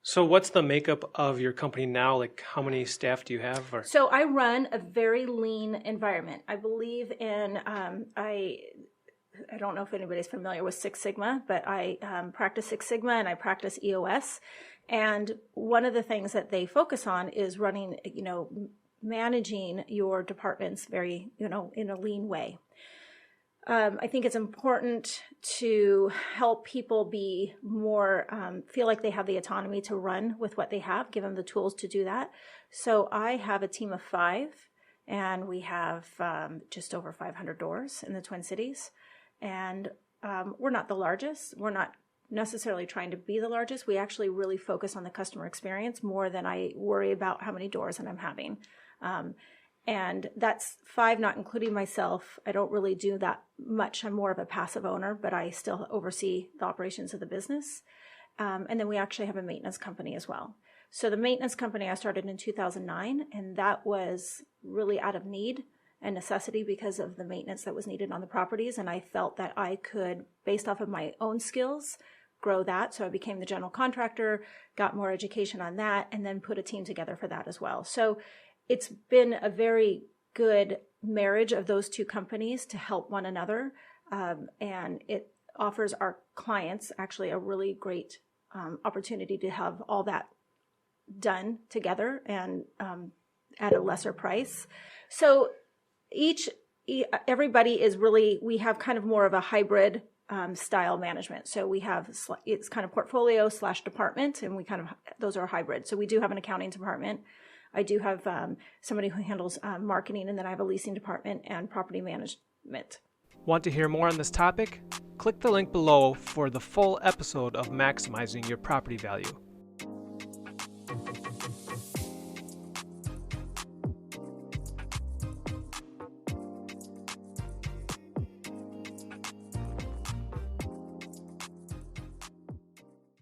So what's the makeup of your company now? Like how many staff do you have? Or? So I run a very lean environment. I believe in, I don't know if anybody's familiar with Six Sigma, but I practice Six Sigma and I practice EOS. And one of the things that they focus on is running, managing your departments very, in a lean way. I think it's important to help people be more, feel like they have the autonomy to run with what they have, give them the tools to do that. So I have a team of 5, and we have just over 500 doors in the Twin Cities. And we're not the largest. We're not necessarily trying to be the largest. We actually really focus on the customer experience more than I worry about how many doors that I'm having. And that's 5, not including myself. I don't really do that much. I'm more of a passive owner, but I still oversee the operations of the business. And then we actually have a maintenance company as well. So the maintenance company I started in 2009, and that was really out of need and necessity because of the maintenance that was needed on the properties. And I felt that I could, based off of my own skills, grow that. So I became the general contractor, got more education on that, and then put a team together for that as well. So it's been a very good marriage of those two companies to help one another. And it offers our clients actually a really great opportunity to have all that done together and at a lesser price. So everybody is really, we have kind of more of a hybrid style management. So we have, it's kind of portfolio / department, and those are hybrid. So we do have an accounting department. I do have somebody who handles marketing, and then I have a leasing department and property management. Want to hear more on this topic? Click the link below for the full episode of Maximizing Your Property Value.